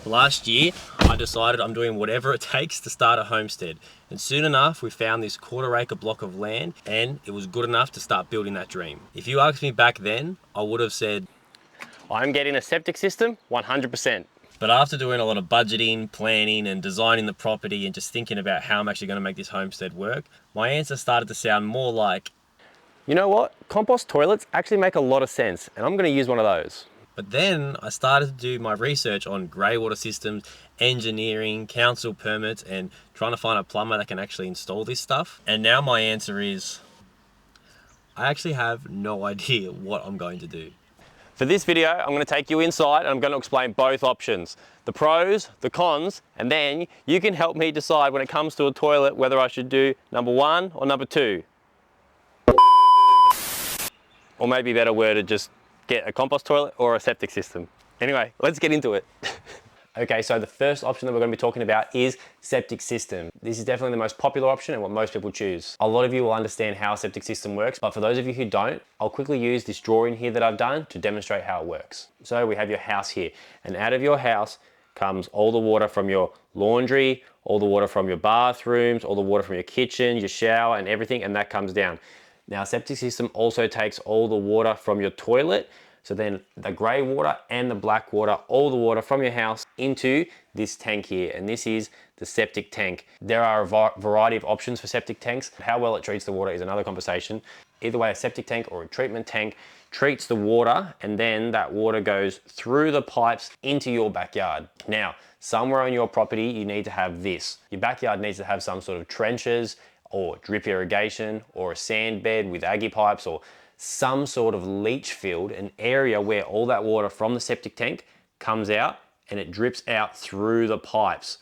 Last year, I decided I'm doing whatever it takes to start a homestead. And soon enough, we found this quarter-acre block of land, and it was good enough to start building that dream. If you asked me back then, I would have said, I'm getting a septic system 100%. But after doing a lot of budgeting, planning, and designing the property and just thinking about how I'm actually going to make this homestead work, my answer started to sound more like, You know what? Compost toilets actually make a lot of sense, and I'm going to use one of those. But then I started to do my research on grey water systems, engineering, council permits, and trying to find a plumber that can actually install this stuff. And now my answer is, I actually have no idea what I'm going to do. For this video, I'm going to take you inside and I'm going to explain both options. The pros, the cons, and then you can help me decide when it comes to a toilet whether I should do number 1 or number 2. Or maybe a better word to just get a compost toilet or a septic system. Anyway, let's get into it. Okay, so the first option that we're going to be talking about is septic system. This is definitely the most popular option and what most people choose. A lot of you will understand how a septic system works, but for those of you who don't, I'll quickly use this drawing here that I've done to demonstrate how it works. So we have your house here, and out of your house comes all the water from your laundry, all the water from your bathrooms, all the water from your kitchen, your shower, and everything, and that comes down. Now, a septic system also takes all the water from your toilet, so then the grey water and the black water, all the water from your house into this tank here, and this is the septic tank. There are a variety of options for septic tanks. How well it treats the water is another conversation. Either way, a septic tank or a treatment tank treats the water, and then that water goes through the pipes into your backyard. Now, somewhere on your property, you need to have this. Your backyard needs to have some sort of trenches, or drip irrigation, or a sand bed with aggie pipes, or some sort of leach field, an area where all that water from the septic tank comes out and it drips out through the pipes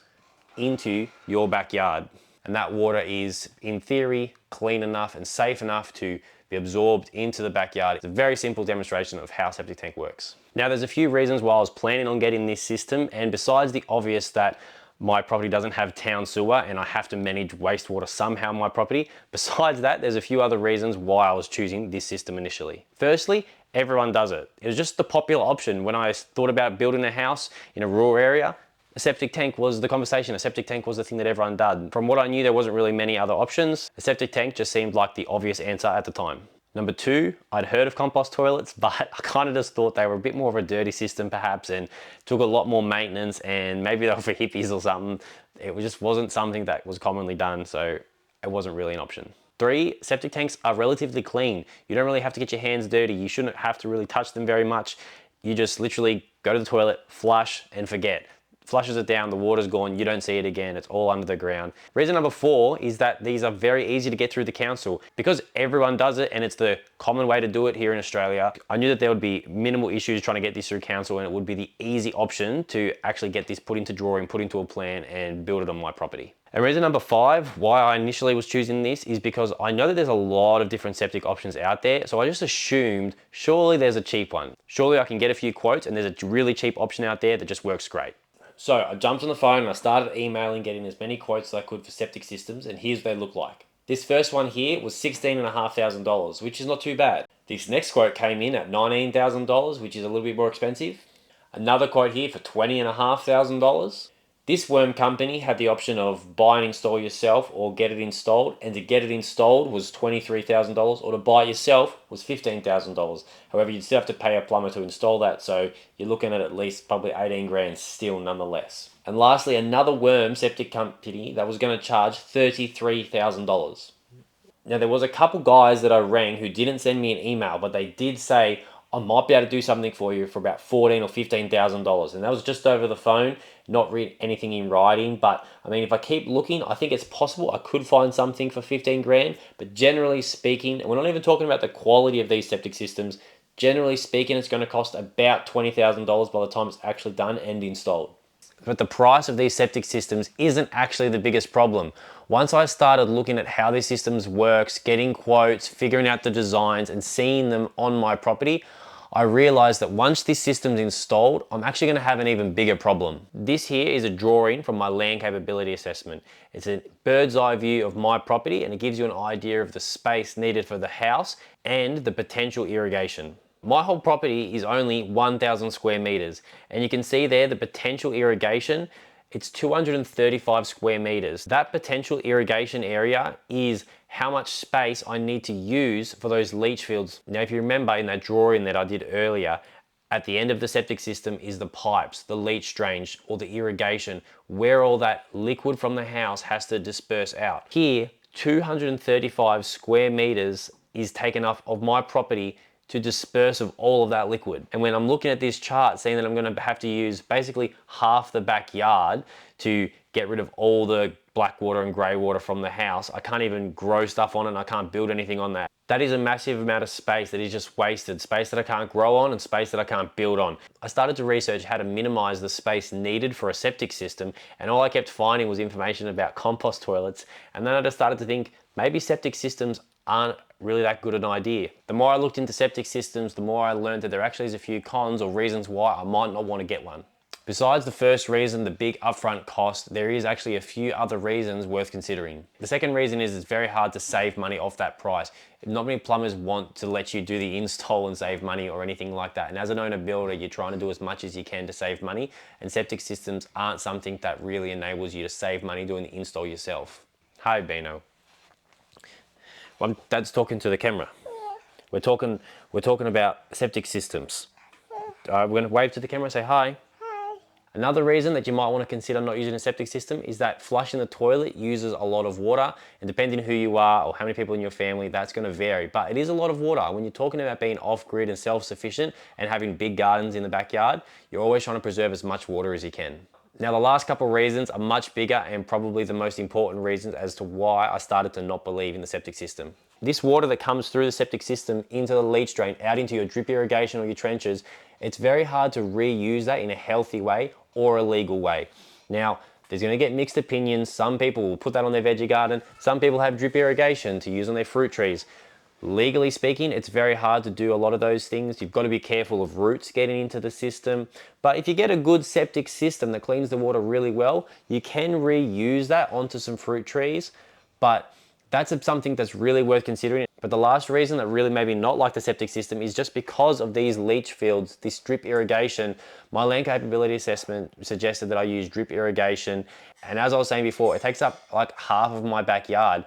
into your backyard. And that water is, in theory, clean enough and safe enough to be absorbed into the backyard. It's a very simple demonstration of how a septic tank works. Now, there's a few reasons why I was planning on getting this system, and besides the obvious that my property doesn't have town sewer and I have to manage wastewater somehow on my property. Besides that, there's a few other reasons why I was choosing this system initially. Firstly, everyone does it. It was just the popular option. When I thought about building a house in a rural area, a septic tank was the conversation. A septic tank was the thing that everyone did. From what I knew, there wasn't really many other options. A septic tank just seemed like the obvious answer at the time. Number 2, I'd heard of compost toilets, but I kind of just thought they were a bit more of a dirty system perhaps, and took a lot more maintenance, and maybe they were for hippies or something. It just wasn't something that was commonly done, so it wasn't really an option. 3, septic tanks are relatively clean. You don't really have to get your hands dirty. You shouldn't have to really touch them very much. You just literally go to the toilet, flush, and forget. Flushes it down, the water's gone, you don't see it again, it's all under the ground. Reason number 4 is that these are very easy to get through the council. Because everyone does it and it's the common way to do it here in Australia, I knew that there would be minimal issues trying to get this through council, and it would be the easy option to actually get this put into drawing, put into a plan, and build it on my property. And reason number 5, why I initially was choosing this, is because I know that there's a lot of different septic options out there, so I just assumed surely there's a cheap one. Surely I can get a few quotes and there's a really cheap option out there that just works great. So I jumped on the phone and I started emailing, getting as many quotes as I could for septic systems, and here's what they look like. This first one here was $16,500, which is not too bad. This next quote came in at $19,000, which is a little bit more expensive. Another quote here for $20,500. This worm company had the option of buy and install yourself or get it installed, and to get it installed was $23,000, or to buy it yourself was $15,000. However, you'd still have to pay a plumber to install that, so you're looking at least probably 18 grand still nonetheless. And lastly, another worm septic company that was going to charge $33,000. Now, there was a couple guys that I rang who didn't send me an email, but they did say, I might be able to do something for you for about $14,000 or $15,000, and that was just over the phone, not read anything in writing. But I mean, if I keep looking, I think it's possible I could find something for 15 grand. But generally speaking, and we're not even talking about the quality of these septic systems. Generally speaking, it's going to cost about $20,000 by the time it's actually done and installed. But the price of these septic systems isn't actually the biggest problem. Once I started looking at how these systems works, getting quotes, figuring out the designs, and seeing them on my property, I realized that once this system's installed, I'm actually going to have an even bigger problem. This here is a drawing from my land capability assessment. It's a bird's eye view of my property, and it gives you an idea of the space needed for the house and the potential irrigation. My whole property is only 1,000 square meters, and you can see there the potential irrigation, it's 235 square meters. That potential irrigation area is how much space I need to use for those leach fields. Now, if you remember in that drawing that I did earlier, at the end of the septic system is the pipes, the leach drains, or the irrigation, where all that liquid from the house has to disperse out. Here, 235 square meters is taken off of my property to disperse of all of that liquid. And when I'm looking at this chart, seeing that I'm gonna have to use basically half the backyard to get rid of all the black water and grey water from the house, I can't even grow stuff on it and I can't build anything on that. That is a massive amount of space that is just wasted, space that I can't grow on and space that I can't build on. I started to research how to minimize the space needed for a septic system, and all I kept finding was information about compost toilets. And then I just started to think, maybe septic systems aren't really that good an idea. The more I looked into septic systems, the more I learned that there actually is a few cons or reasons why I might not want to get one. Besides the first reason, the big upfront cost, there is actually a few other reasons worth considering. The second reason is it's very hard to save money off that price. Not many plumbers want to let you do the install and save money or anything like that. And as an owner builder, you're trying to do as much as you can to save money, and septic systems aren't something that really enables you to save money doing the install yourself. Hi, Bino. Well, Dad's talking to the camera. We're talking about septic systems. We're going to wave to the camera and say hi. Another reason that you might want to consider not using a septic system is that flushing the toilet uses a lot of water, and depending who you are or how many people in your family, that's going to vary. But it is a lot of water. When you're talking about being off-grid and self-sufficient and having big gardens in the backyard, you're always trying to preserve as much water as you can. Now, the last couple of reasons are much bigger and probably the most important reasons as to why I started to not believe in the septic system. This water that comes through the septic system into the leach drain, out into your drip irrigation or your trenches, it's very hard to reuse that in a healthy way or a legal way. Now, there's going to get mixed opinions. Some people will put that on their veggie garden. Some people have drip irrigation to use on their fruit trees. Legally speaking, it's very hard to do a lot of those things. You've got to be careful of roots getting into the system. But if you get a good septic system that cleans the water really well, you can reuse that onto some fruit trees. But that's something that's really worth considering. But the last reason that really made me not like the septic system is just because of these leach fields, this drip irrigation. My land capability assessment suggested that I use drip irrigation. And as I was saying before, it takes up like half of my backyard.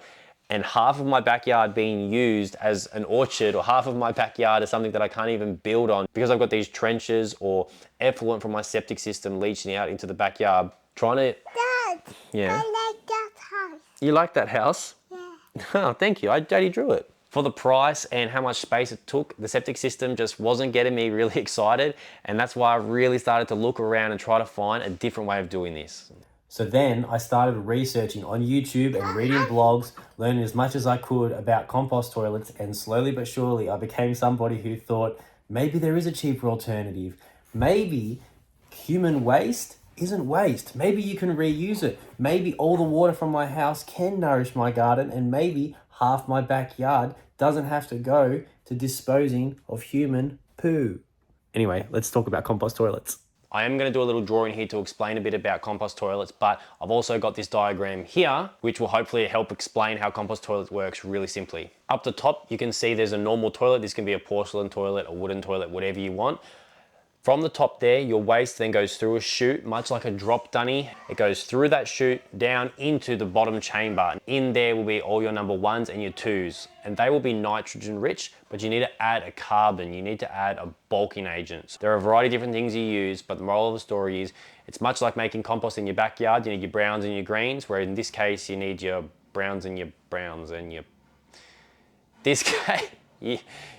And half of my backyard being used as an orchard, or half of my backyard is something that I can't even build on because I've got these trenches or effluent from my septic system leaching out into the backyard. Trying to... Dad, Yeah. I like that house. You like that house? Yeah. Oh, thank you. Daddy drew it. For the price and how much space it took, the septic system just wasn't getting me really excited. And that's why I really started to look around and try to find a different way of doing this. So then I started researching on YouTube and reading blogs, learning as much as I could about compost toilets, and slowly but surely I became somebody who thought maybe there is a cheaper alternative. Maybe human waste isn't waste. Maybe you can reuse it. Maybe all the water from my house can nourish my garden, and maybe half my backyard doesn't have to go to disposing of human poo. Anyway, let's talk about compost toilets. I am going to do a little drawing here to explain a bit about compost toilets, but I've also got this diagram here, which will hopefully help explain how compost toilets works really simply. Up the top, you can see there's a normal toilet. This can be a porcelain toilet, a wooden toilet, whatever you want. From the top there, your waste then goes through a chute, much like a drop dunny. It goes through that chute down into the bottom chamber. In there will be all your number ones and your twos, and they will be nitrogen rich, but you need to add a carbon. You need to add a bulking agent. So there are a variety of different things you use, but the moral of the story is it's much like making compost in your backyard. You need your browns and your greens, where in this case, you need your browns and your browns and your... This case...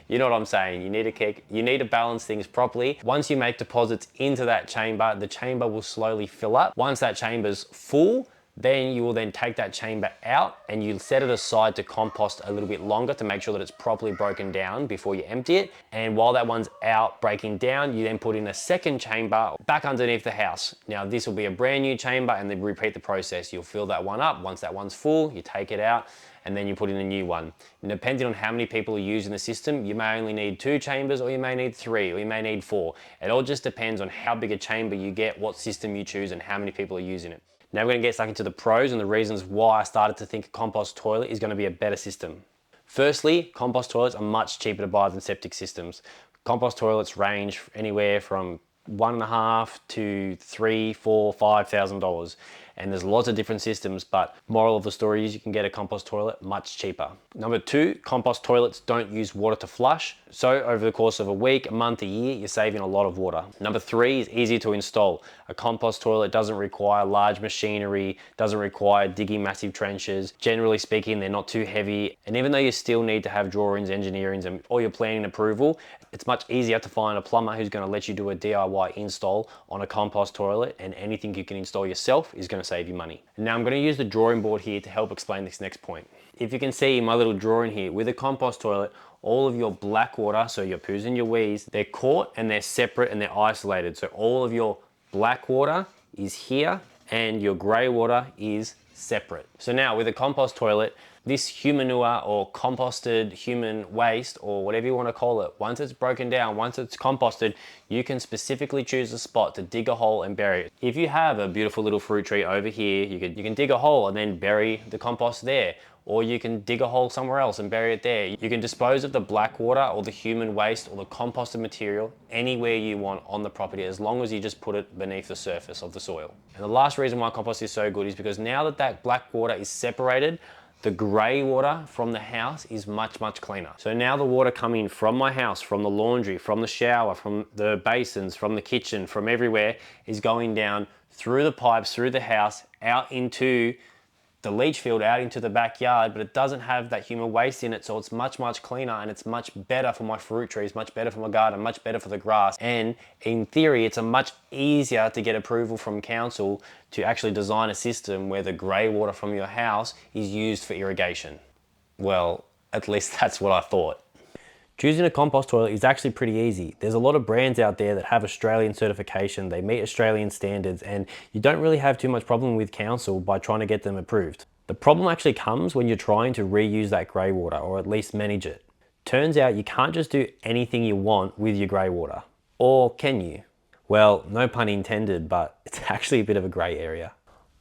You know what I'm saying. You need to balance things properly. Once you make deposits into that chamber, the chamber will slowly fill up. Once that chamber's full, then you will then take that chamber out and you'll set it aside to compost a little bit longer to make sure that it's properly broken down before you empty it. And while that one's out breaking down, you then put in a second chamber back underneath the house. Now this will be a brand new chamber, and then repeat the process. You'll fill that one up. Once that one's full, you take it out, and then you put in a new one. And depending on how many people are using the system, you may only need 2 chambers, or you may need 3, or you may need 4. It all just depends on how big a chamber you get, what system you choose, and how many people are using it. Now we're gonna get stuck into the pros and the reasons why I started to think a compost toilet is gonna be a better system. Firstly, compost toilets are much cheaper to buy than septic systems. Compost toilets range anywhere from $1.5 to $3, $4, $5,000. And there's lots of different systems, but moral of the story is you can get a compost toilet much cheaper. Number two, compost toilets don't use water to flush. So over the course of a week, a month, a year, you're saving a lot of water. Number three is easy to install. A compost toilet doesn't require large machinery, doesn't require digging massive trenches. Generally speaking, they're not too heavy. And even though you still need to have drawings, engineerings, and all your planning approval, it's much easier to find a plumber who's going to let you do a DIY install on a compost toilet, and anything you can install yourself is going to save you money. And now I'm going to use the drawing board here to help explain this next point. If you can see in my little drawing here, with a compost toilet, all of your black water, so your poos and your wees, they're caught and they're separate and they're isolated. So all of your black water is here and your grey water is separate. So now with a compost toilet, this humanure or composted human waste, or whatever you want to call it, once it's broken down, once it's composted, you can specifically choose a spot to dig a hole and bury it. If you have a beautiful little fruit tree over here, you can dig a hole and then bury the compost there. Or you can dig a hole somewhere else and bury it there. You can dispose of the black water or the human waste or the composted material anywhere you want on the property, as long as you just put it beneath the surface of the soil. And the last reason why compost is so good is because now that that black water is separated, the grey water from the house is much, much cleaner. So now the water coming from my house, from the laundry, from the shower, from the basins, from the kitchen, from everywhere, is going down through the pipes, through the house, out into the leach field, out into the backyard, but it doesn't have that human waste in it, so it's much, much cleaner, and it's much better for my fruit trees, much better for my garden, much better for the grass. And in theory, it's a much easier to get approval from council to actually design a system where the grey water from your house is used for irrigation. Well, at least that's what I thought. Choosing a compost toilet is actually pretty easy. There's a lot of brands out there that have Australian certification, they meet Australian standards, and you don't really have too much problem with council by trying to get them approved. The problem actually comes when you're trying to reuse that grey water, or at least manage it. Turns out you can't just do anything you want with your grey water. Or can you? Well, no pun intended, but it's actually a bit of a grey area.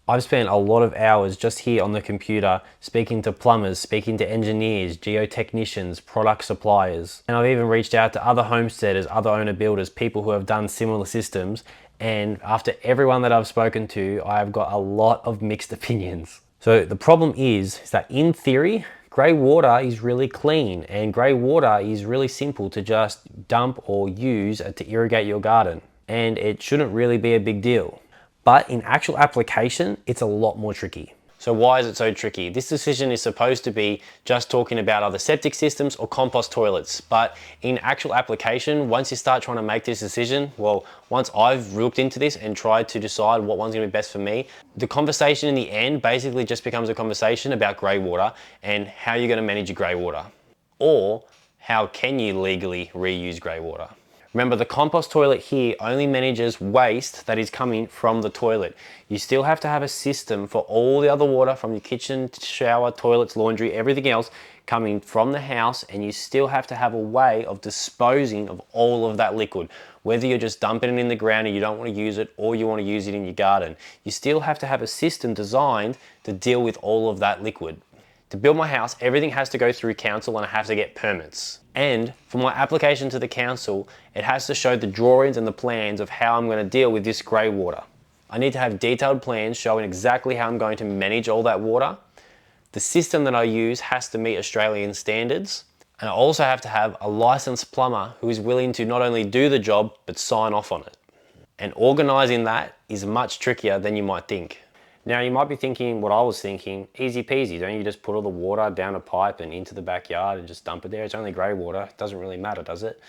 I've spent a lot of hours just here on the computer speaking to plumbers, speaking to engineers, geotechnicians, product suppliers. And I've even reached out to other homesteaders, other owner builders, people who have done similar systems. And after everyone that I've spoken to, I've got a lot of mixed opinions. So the problem is that in theory, grey water is really clean, and grey water is really simple to just dump or use to irrigate your garden. And it shouldn't really be a big deal. But in actual application, it's a lot more tricky. So why is it so tricky? This decision is supposed to be just talking about either septic systems or compost toilets. But in actual application, once you start trying to make this decision, well, once I've looked into this and tried to decide what one's gonna be best for me, the conversation in the end basically just becomes a conversation about grey water and how you're gonna manage your grey water. Or how can you legally reuse grey water? Remember, the compost toilet here only manages waste that is coming from the toilet. You still have to have a system for all the other water from your kitchen, shower, toilets, laundry, everything else coming from the house, and you still have to have a way of disposing of all of that liquid. Whether you're just dumping it in the ground and you don't want to use it, or you want to use it in your garden, you still have to have a system designed to deal with all of that liquid. To build my house, everything has to go through council and I have to get permits. And for my application to the council, it has to show the drawings and the plans of how I'm going to deal with this grey water. I need to have detailed plans showing exactly how I'm going to manage all that water. The system that I use has to meet Australian standards. And I also have to have a licensed plumber who is willing to not only do the job, but sign off on it. And organising that is much trickier than you might think. Now you might be thinking what I was thinking, easy peasy, don't you just put all the water down a pipe and into the backyard and just dump it there? It's only grey water, it doesn't really matter, does it?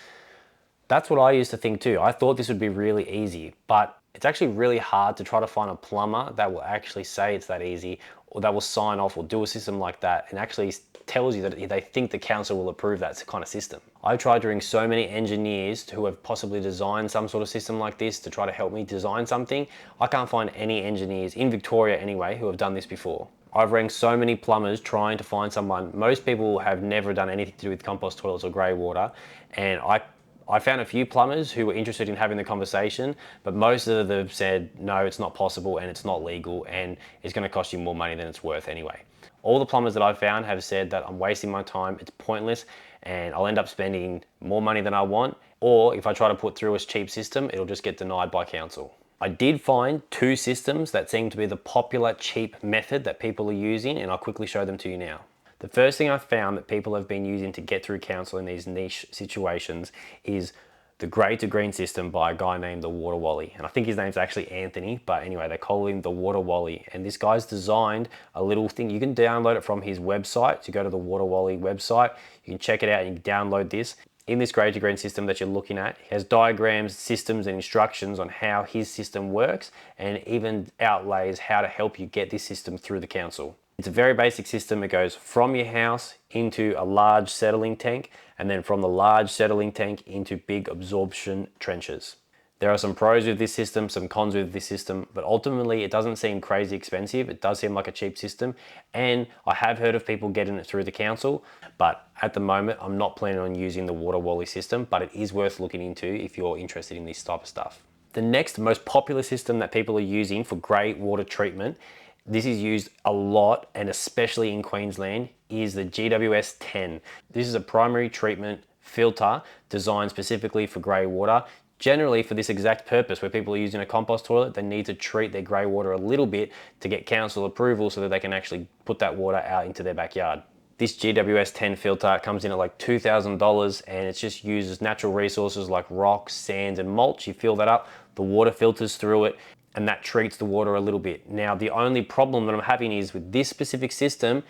That's what I used to think too. I thought this would be really easy, but it's actually really hard to try to find a plumber that will actually say it's that easy, or that will sign off or do a system like that and actually tells you that they think the council will approve that kind of system. I've tried to ring so many engineers who have possibly designed some sort of system like this to try to help me design something. I can't find any engineers, in Victoria anyway, who have done this before. I've rang so many plumbers trying to find someone. Most people have never done anything to do with compost toilets or grey water, and I found a few plumbers who were interested in having the conversation, but most of them said, no, it's not possible and it's not legal and it's going to cost you more money than it's worth anyway. All the plumbers that I've found have said that I'm wasting my time, it's pointless, and I'll end up spending more money than I want. Or if I try to put through a cheap system, it'll just get denied by council. I did find two systems that seem to be the popular cheap method that people are using, and I'll quickly show them to you now. The first thing I found that people have been using to get through council in these niche situations is the grey to green system by a guy named the Water Wally. And I think his name's actually Anthony, but anyway, they call him the Water Wally. And this guy's designed a little thing. You can download it from his website. So you go to the Water Wally website, you can check it out and you can download this. In this grey to green system that you're looking at, he has diagrams, systems and instructions on how his system works, and even outlays how to help you get this system through the council. It's a very basic system. It goes from your house into a large settling tank, and then from the large settling tank into big absorption trenches. There are some pros with this system, some cons with this system, but ultimately it doesn't seem crazy expensive. It does seem like a cheap system, and I have heard of people getting it through the council, but at the moment I'm not planning on using the Water Wally system, but it is worth looking into if you're interested in this type of stuff. The next most popular system that people are using for grey water treatment, this is used a lot and especially in Queensland, is the GWS 10. This is a primary treatment filter designed specifically for grey water. Generally for this exact purpose, where people are using a compost toilet, they need to treat their grey water a little bit to get council approval so that they can actually put that water out into their backyard. This GWS 10 filter comes in at like $2,000, and it's just uses natural resources like rocks, sand and mulch. You fill that up, the water filters through it, and that treats the water a little bit. Now, the only problem that I'm having is with this specific system,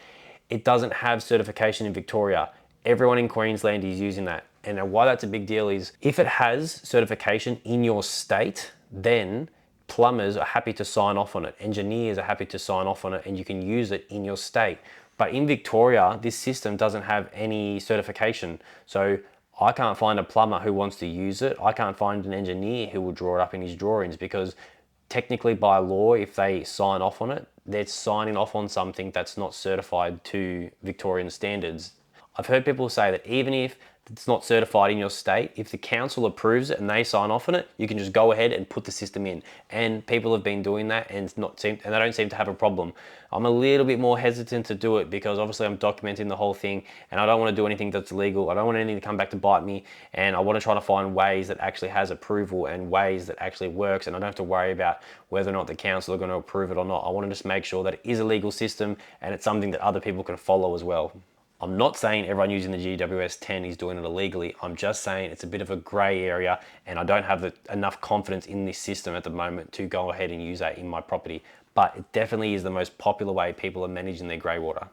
it doesn't have certification in Victoria. Everyone in Queensland is using that. And why that's a big deal is if it has certification in your state, then plumbers are happy to sign off on it. Engineers are happy to sign off on it, and you can use it in your state. But in Victoria, this system doesn't have any certification. So I can't find a plumber who wants to use it. I can't find an engineer who will draw it up in his drawings, because technically by law, if they sign off on it, they're signing off on something that's not certified to Victorian standards. I've heard people say that even if it's not certified in your state, if the council approves it and they sign off on it, you can just go ahead and put the system in. And people have been doing that and they don't seem to have a problem. I'm a little bit more hesitant to do it because obviously I'm documenting the whole thing and I don't want to do anything that's illegal. I don't want anything to come back to bite me, and I want to try to find ways that actually has approval and ways that actually works, and I don't have to worry about whether or not the council are going to approve it or not. I want to just make sure that it is a legal system and it's something that other people can follow as well. I'm not saying everyone using the GWS 10 is doing it illegally. I'm just saying it's a bit of a grey area, and I don't have enough confidence in this system at the moment to go ahead and use that in my property. But it definitely is the most popular way people are managing their grey water.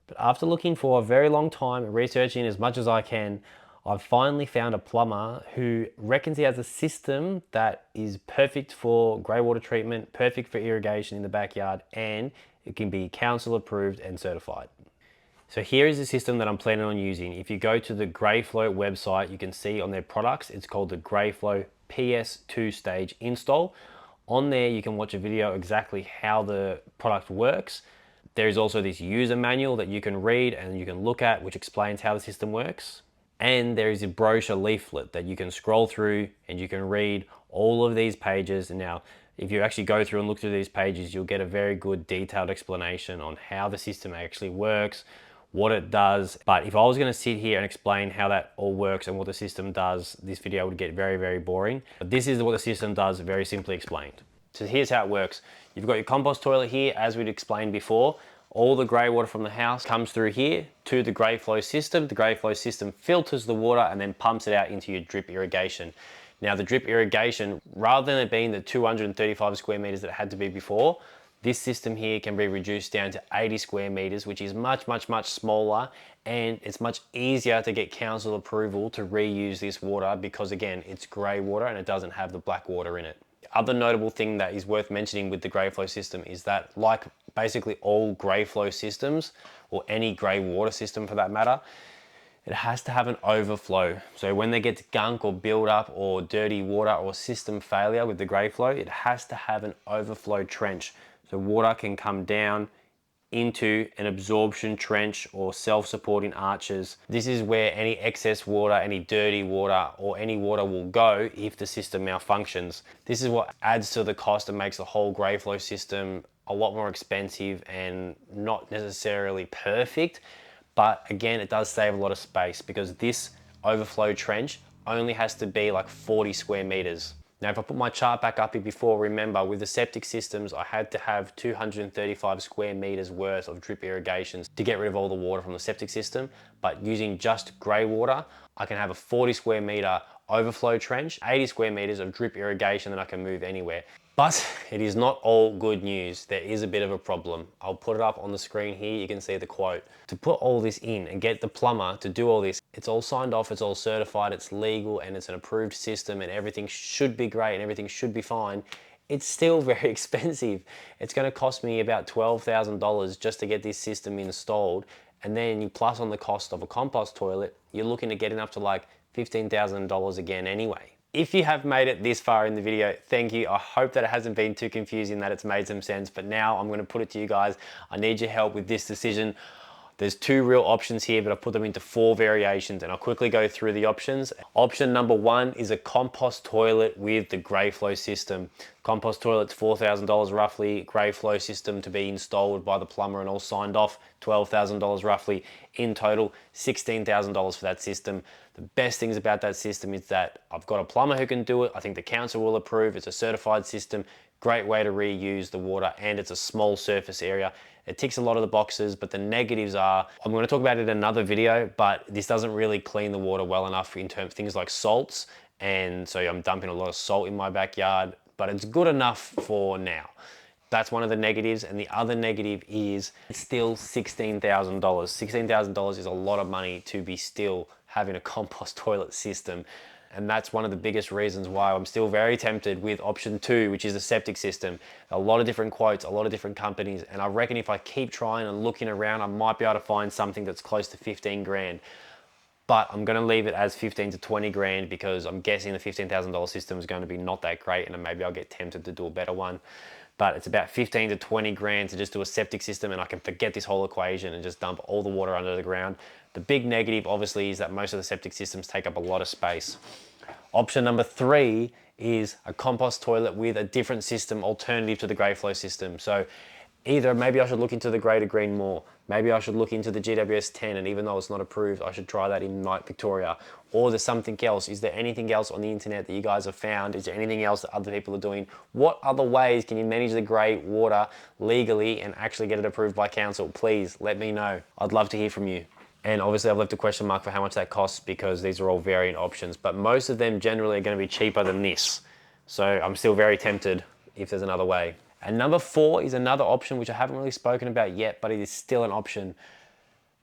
But after looking for a very long time and researching as much as I can, I've finally found a plumber who reckons he has a system that is perfect for grey water treatment, perfect for irrigation in the backyard, and it can be council approved and certified. So here is the system that I'm planning on using. If you go to the Greyflow website, you can see on their products, it's called the Greyflow PS2 stage install. On there, you can watch a video exactly how the product works. There is also this user manual that you can read and you can look at, which explains how the system works. And there is a brochure leaflet that you can scroll through and you can read all of these pages. And now, if you actually go through and look through these pages, you'll get a very good detailed explanation on how the system actually works, what it does. But if I was going to sit here and explain how that all works and what the system does, this video would get very, very boring. But this is what the system does, very simply explained. So here's how it works. You've got your compost toilet here, as we'd explained before. All the grey water from the house comes through here to the Greyflow system. The Greyflow system filters the water and then pumps it out into your drip irrigation. Now the drip irrigation, rather than it being the 235 square meters that it had to be before, this system here can be reduced down to 80 square meters, which is much, much, much smaller, and it's much easier to get council approval to reuse this water because, again, it's grey water and it doesn't have the black water in it. The other notable thing that is worth mentioning with the Greyflow system is that, like basically all Greyflow systems, or any grey water system for that matter, it has to have an overflow. So when there gets gunk or build up or dirty water or system failure with the Greyflow, it has to have an overflow trench. So water can come down into an absorption trench or self-supporting arches. This is where any excess water, any dirty water, or any water will go if the system malfunctions. This is what adds to the cost and makes the whole Greyflow system a lot more expensive and not necessarily perfect, But again, it does save a lot of space because this overflow trench only has to be like 40 square meters. Now, if I put my chart back up here before, remember with the septic systems, I had to have 235 square meters worth of drip irrigations to get rid of all the water from the septic system. But using just grey water, I can have a 40 square meter overflow trench, 80 square meters of drip irrigation that I can move anywhere. But it is not all good news. There is a bit of a problem. I'll put it up on the screen here. You can see the quote. To put all this in and get the plumber to do all this, it's all signed off, it's all certified, it's legal, and it's an approved system, and everything should be great and everything should be fine. It's still very expensive. It's going to cost me about $12,000 just to get this system installed. And then you plus on the cost of a compost toilet, you're looking at getting up to like $15,000 again anyway. If you have made it this far in the video, thank you. I hope that it hasn't been too confusing, that it's made some sense, but now I'm going to put it to you guys. I need your help with this decision. There's two real options here, but I've put them into 4 variations, and I'll quickly go through the options. Option number 1 is a compost toilet with the grey flow system. Compost toilet's $4,000 roughly, grey flow system to be installed by the plumber and all signed off, $12,000 roughly. In total, $16,000 for that system. The best things about that system is that I've got a plumber who can do it. I think the council will approve. It's a certified system, great way to reuse the water, and it's a small surface area. It ticks a lot of the boxes, but the negatives are, I'm going to talk about it in another video, but this doesn't really clean the water well enough in terms of things like salts. And so I'm dumping a lot of salt in my backyard, but it's good enough for now. That's one of the negatives. And the other negative is it's still $16,000. $16,000 is a lot of money to be still having a compost toilet system. And that's one of the biggest reasons why I'm still very tempted with option 2, which is the septic system. A lot of different quotes, a lot of different companies. And I reckon if I keep trying and looking around, I might be able to find something that's close to 15 grand. But I'm going to leave it as 15 to 20 grand because I'm guessing the $15,000 system is going to be not that great, and maybe I'll get tempted to do a better one. But it's about 15 to 20 grand to just do a septic system, and I can forget this whole equation and just dump all the water under the ground. The big negative obviously is that most of the septic systems take up a lot of space. Option number 3 is a compost toilet with a different system alternative to the grey flow system. So either maybe I should look into the grey to green more, maybe I should look into the GWS 10, and even though it's not approved, I should try that in Night Victoria. Or there's something else. Is there anything else on the internet that you guys have found? Is there anything else that other people are doing? What other ways can you manage the grey water legally and actually get it approved by council? Please let me know. I'd love to hear from you. And obviously I've left a question mark for how much that costs because these are all variant options, but most of them generally are going to be cheaper than this. So I'm still very tempted if there's another way. And number 4 is another option which I haven't really spoken about yet, but it is still an option.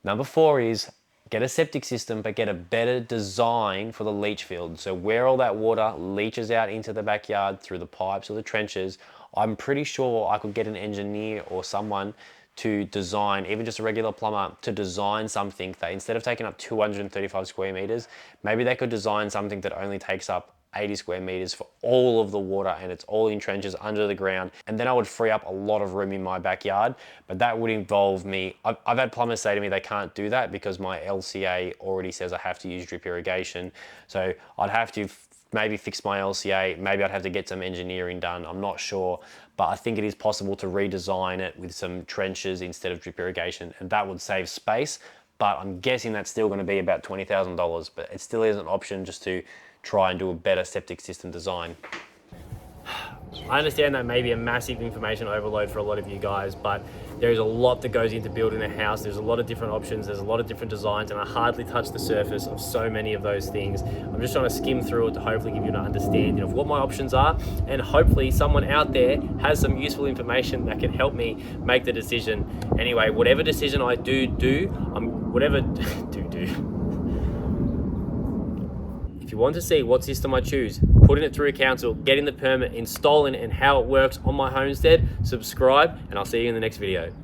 Number 4 is get a septic system, but get a better design for the leach field. So where all that water leaches out into the backyard through the pipes or the trenches, I'm pretty sure I could get an engineer or someone to design, even just a regular plumber, to design something that instead of taking up 235 square meters, maybe they could design something that only takes up 80 square meters for all of the water, and it's all in trenches under the ground. And then I would free up a lot of room in my backyard, but that would involve me. I've had plumbers say to me they can't do that because my LCA already says I have to use drip irrigation. So I'd have to maybe fix my LCA, maybe I'd have to get some engineering done, I'm not sure. But I think it is possible to redesign it with some trenches instead of drip irrigation, and that would save space. But I'm guessing that's still going to be about $20,000, but it still is an option just to try and do a better septic system design. I understand that may be a massive information overload for a lot of you guys, but there is a lot that goes into building a house. There's a lot of different options, there's a lot of different designs, and I hardly touched the surface of so many of those things. I'm just trying to skim through it to hopefully give you an understanding of what my options are, and hopefully someone out there has some useful information that can help me make the decision. Anyway, whatever decision I do, if you want to see what system I choose, putting it through council, getting the permit, installing it, and how it works on my homestead, subscribe, and I'll see you in the next video.